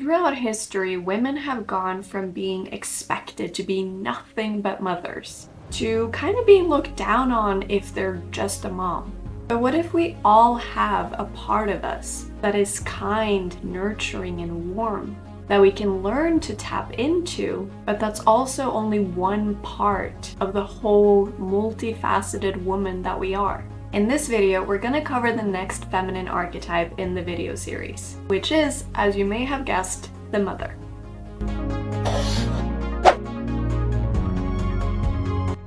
Throughout history, women have gone from being expected to be nothing but mothers to kind of being looked down on if they're just a mom. But what if we all have a part of us that is kind, nurturing, and warm, that we can learn to tap into, but that's also only one part of the whole multifaceted woman that we are? In this video, we're going to cover the next feminine archetype in the video series, which is, as you may have guessed, the mother.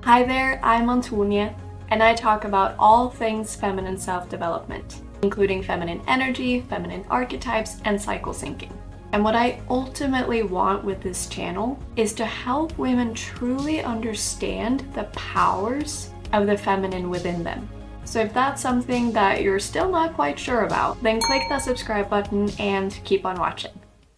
Hi there, I'm Antonie, and I talk about all things feminine self-development, including feminine energy, feminine archetypes, and cycle syncing. And what I ultimately want with this channel is to help women truly understand the powers of the feminine within them. So if that's something that you're still not quite sure about, then click that subscribe button and keep on watching.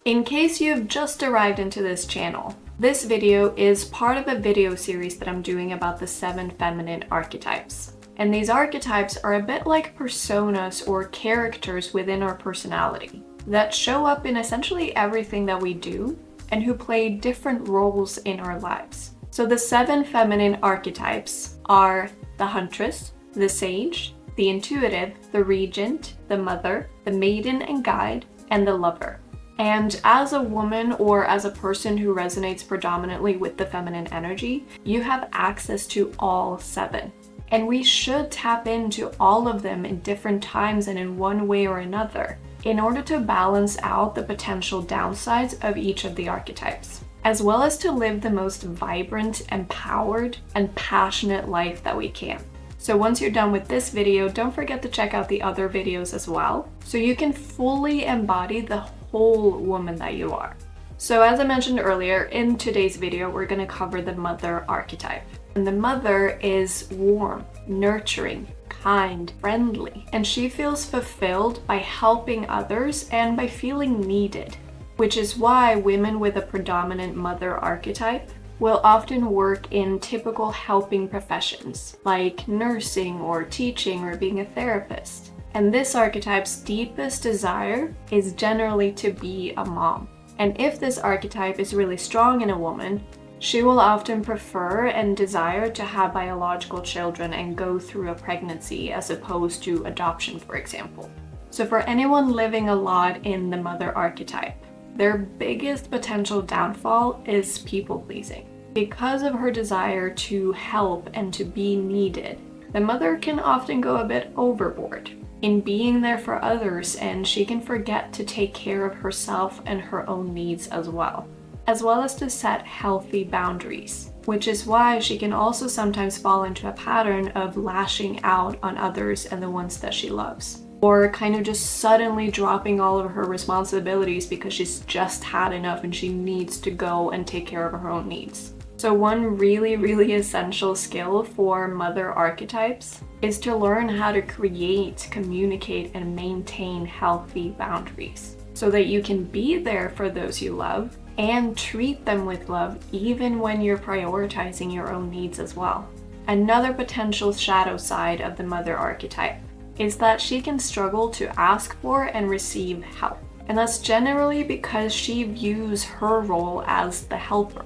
In case you've just arrived into this channel, this video is part of a video series that I'm doing about the 7 feminine archetypes. And these archetypes are a bit like personas or characters within our personality that show up in essentially everything that we do and who play different roles in our lives. So the 7 feminine archetypes are the huntress, the sage, the intuitive, the regent, the mother, the maiden and guide, and the lover. And as a woman or as a person who resonates predominantly with the feminine energy, you have access to all 7. And we should tap into all of them in different times and in one way or another in order to balance out the potential downsides of each of the archetypes, as well as to live the most vibrant, empowered, and passionate life that we can. So once you're done with this video, don't forget to check out the other videos as well, so you can fully embody the whole woman that you are. So as I mentioned earlier, in today's video, we're going to cover the mother archetype. And the mother is warm, nurturing, kind, friendly, and she feels fulfilled by helping others and by feeling needed, which is why women with a predominant mother archetype will often work in typical helping professions like nursing or teaching or being a therapist. And this archetype's deepest desire is generally to be a mom. And if this archetype is really strong in a woman, she will often prefer and desire to have biological children and go through a pregnancy as opposed to adoption, for example. So for anyone living a lot in the mother archetype, their biggest potential downfall is people-pleasing. Because of her desire to help and to be needed, the mother can often go a bit overboard in being there for others, and she can forget to take care of herself and her own needs as well as to set healthy boundaries, which is why she can also sometimes fall into a pattern of lashing out on others and the ones that she loves, or kind of just suddenly dropping all of her responsibilities because she's just had enough and she needs to go and take care of her own needs. So one really essential skill for mother archetypes is to learn how to create, communicate, and maintain healthy boundaries so that you can be there for those you love and treat them with love even when you're prioritizing your own needs as well. Another potential shadow side of the mother archetype is that she can struggle to ask for and receive help. And that's generally because she views her role as the helper,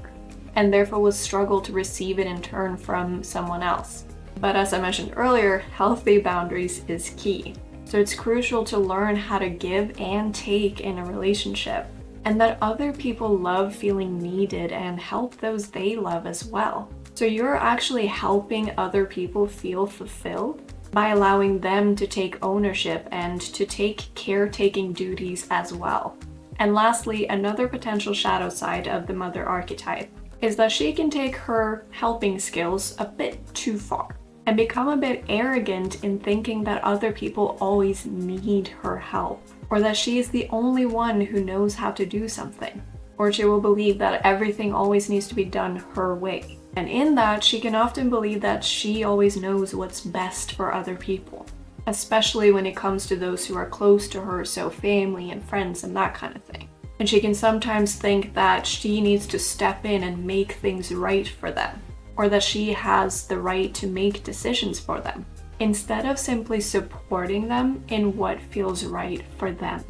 and therefore will struggle to receive it in turn from someone else. But as I mentioned earlier, healthy boundaries is key. So it's crucial to learn how to give and take in a relationship, and that other people love feeling needed and help those they love as well. So you're actually helping other people feel fulfilled by allowing them to take ownership and to take caretaking duties as well. And lastly, another potential shadow side of the mother archetype is that she can take her helping skills a bit too far and become a bit arrogant in thinking that other people always need her help, or that she is the only one who knows how to do something, or she will believe that everything always needs to be done her way. And in that, she can often believe that she always knows what's best for other people, especially when it comes to those who are close to her, so family and friends and that kind of thing. And she can sometimes think that she needs to step in and make things right for them, or that she has the right to make decisions for them, instead of simply supporting them in what feels right for them.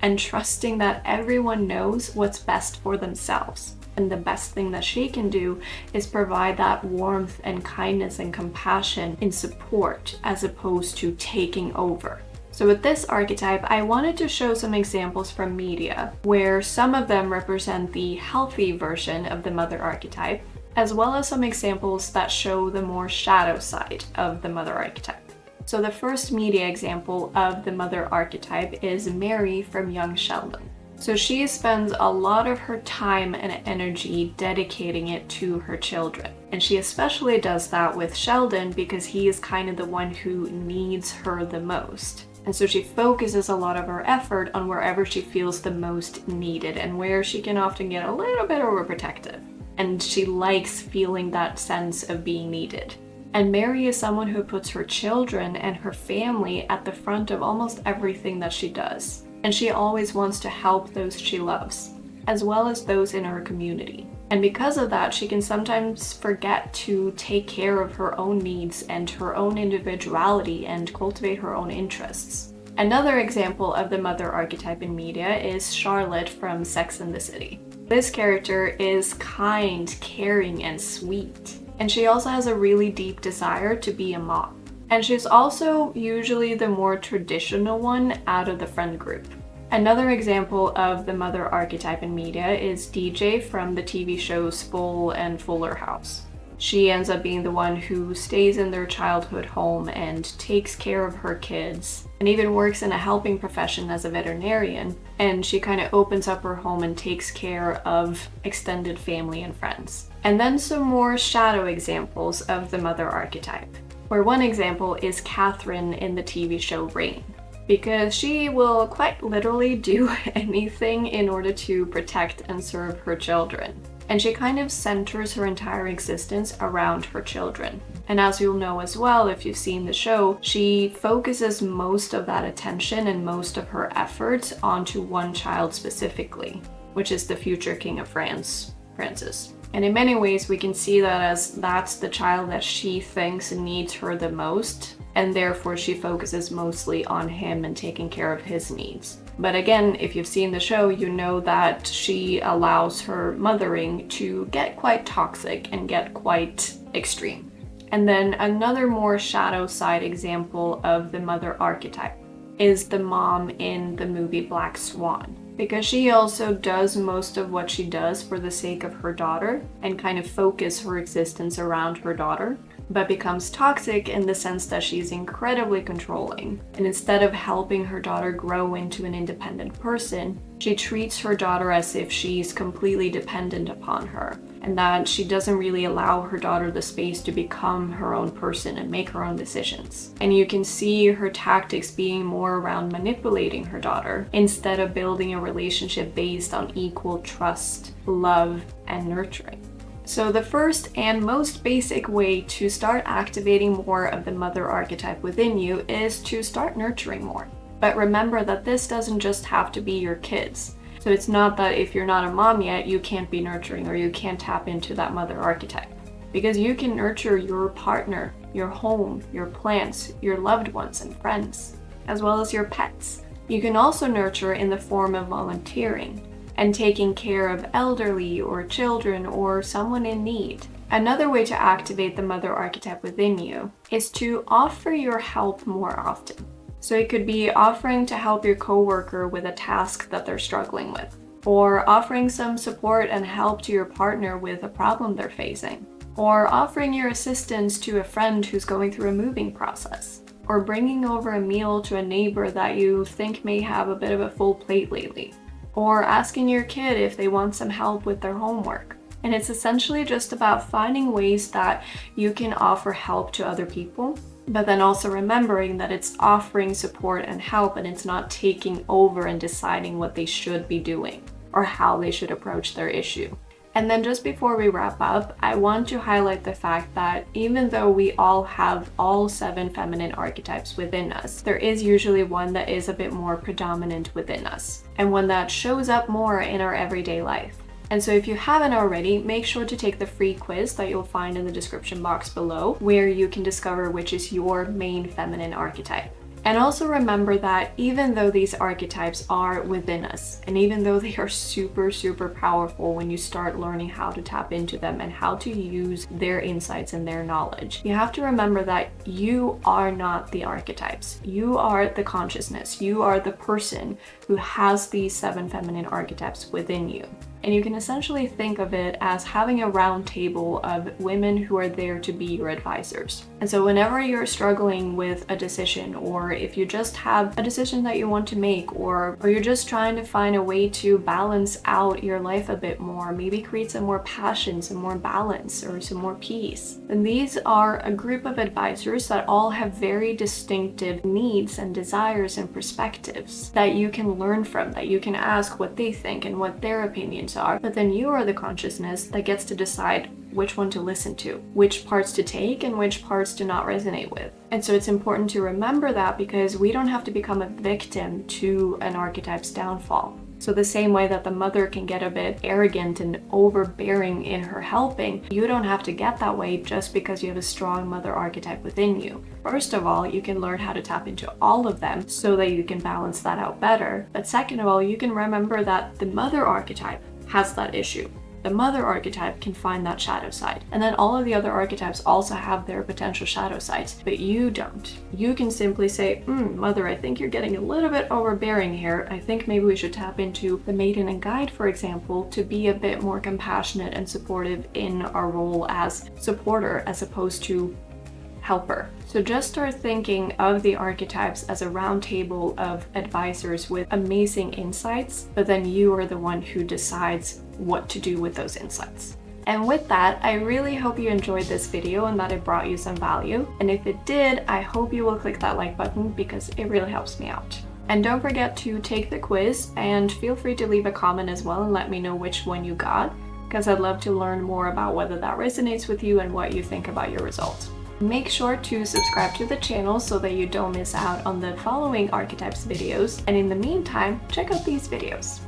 and trusting that everyone knows what's best for themselves. And the best thing that she can do is provide that warmth and kindness and compassion in support as opposed to taking over. So with this archetype, I wanted to show some examples from media where some of them represent the healthy version of the mother archetype, as well as some examples that show the more shadow side of the mother archetype. So the first media example of the mother archetype is Mary from Young Sheldon. So she spends a lot of her time and energy dedicating it to her children. And she especially does that with Sheldon because he is kind of the one who needs her the most. And so she focuses a lot of her effort on wherever she feels the most needed and where she can often get a little bit overprotective. And she likes feeling that sense of being needed. And Mary is someone who puts her children and her family at the front of almost everything that she does. And she always wants to help those she loves, as well as those in her community. And because of that, she can sometimes forget to take care of her own needs and her own individuality and cultivate her own interests. Another example of the mother archetype in media is Charlotte from Sex and the City. This character is kind, caring, and sweet. And she also has a really deep desire to be a mom. And she's also usually the more traditional one out of the friend group. Another example of the mother archetype in media is DJ from the TV shows Full and Fuller House. She ends up being the one who stays in their childhood home and takes care of her kids, and even works in a helping profession as a veterinarian, and she kind of opens up her home and takes care of extended family and friends. And then some more shadow examples of the mother archetype, where one example is Catherine in the TV show Reign, because she will quite literally do anything in order to protect and serve her children. And she kind of centers her entire existence around her children. And as you'll know as well, if you've seen the show, she focuses most of that attention and most of her efforts onto one child specifically, which is the future King of France, Francis. And in many ways, we can see that as that's the child that she thinks needs her the most, and therefore she focuses mostly on him and taking care of his needs. But again, if you've seen the show, you know that she allows her mothering to get quite toxic and get quite extreme. And then another more shadow side example of the mother archetype is the mom in the movie Black Swan, because she also does most of what she does for the sake of her daughter and kind of focus her existence around her daughter, but becomes toxic in the sense that she's incredibly controlling. And instead of helping her daughter grow into an independent person, she treats her daughter as if she's completely dependent upon her, and that she doesn't really allow her daughter the space to become her own person and make her own decisions. And you can see her tactics being more around manipulating her daughter instead of building a relationship based on equal trust, love, and nurturing. So the first and most basic way to start activating more of the mother archetype within you is to start nurturing more. But remember that this doesn't just have to be your kids. So it's not that if you're not a mom yet, you can't be nurturing or you can't tap into that mother archetype. Because you can nurture your partner, your home, your plants, your loved ones and friends, as well as your pets. You can also nurture in the form of volunteering and taking care of elderly or children or someone in need. Another way to activate the mother archetype within you is to offer your help more often. So it could be offering to help your coworker with a task that they're struggling with, or offering some support and help to your partner with a problem they're facing, or offering your assistance to a friend who's going through a moving process, or bringing over a meal to a neighbor that you think may have a bit of a full plate lately, or asking your kid if they want some help with their homework. And it's essentially just about finding ways that you can offer help to other people, but then also remembering that it's offering support and help and it's not taking over and deciding what they should be doing or how they should approach their issue. And then just before we wrap up, I want to highlight the fact that even though we all have all 7 feminine archetypes within us, there is usually one that is a bit more predominant within us and one that shows up more in our everyday life. And so if you haven't already, make sure to take the free quiz that you'll find in the description box below, where you can discover which is your main feminine archetype. And also remember that even though these archetypes are within us, and even though they are super, super powerful when you start learning how to tap into them and how to use their insights and their knowledge, you have to remember that you are not the archetypes. You are the consciousness. You are the person who has these 7 feminine archetypes within you. And you can essentially think of it as having a round table of women who are there to be your advisors. And so whenever you're struggling with a decision, or if you just have a decision that you want to make, or you're just trying to find a way to balance out your life a bit more, maybe create some more passion, some more balance, or some more peace, then these are a group of advisors that all have very distinctive needs and desires and perspectives that you can learn from, that you can ask what they think and what their opinions are. But then you are the consciousness that gets to decide which one to listen to, which parts to take and which parts to not resonate with. And so it's important to remember that, because we don't have to become a victim to an archetype's downfall. So the same way that the mother can get a bit arrogant and overbearing in her helping, you don't have to get that way just because you have a strong mother archetype within you. First of all, you can learn how to tap into all of them so that you can balance that out better. But second of all, you can remember that the mother archetype has that issue. The mother archetype can find that shadow side. And then all of the other archetypes also have their potential shadow sides, but you don't. You can simply say, mother, I think you're getting a little bit overbearing here. I think maybe we should tap into the maiden and guide, for example, to be a bit more compassionate and supportive in our role as supporter as opposed to helper. So just start thinking of the archetypes as a round table of advisors with amazing insights, but then you are the one who decides what to do with those insights. And with that, I really hope you enjoyed this video and that it brought you some value. And if it did, I hope you will click that like button because it really helps me out. And don't forget to take the quiz, and feel free to leave a comment as well and let me know which one you got, because I'd love to learn more about whether that resonates with you and what you think about your results. Make sure to subscribe to the channel so that you don't miss out on the following archetypes videos. And in the meantime, check out these videos.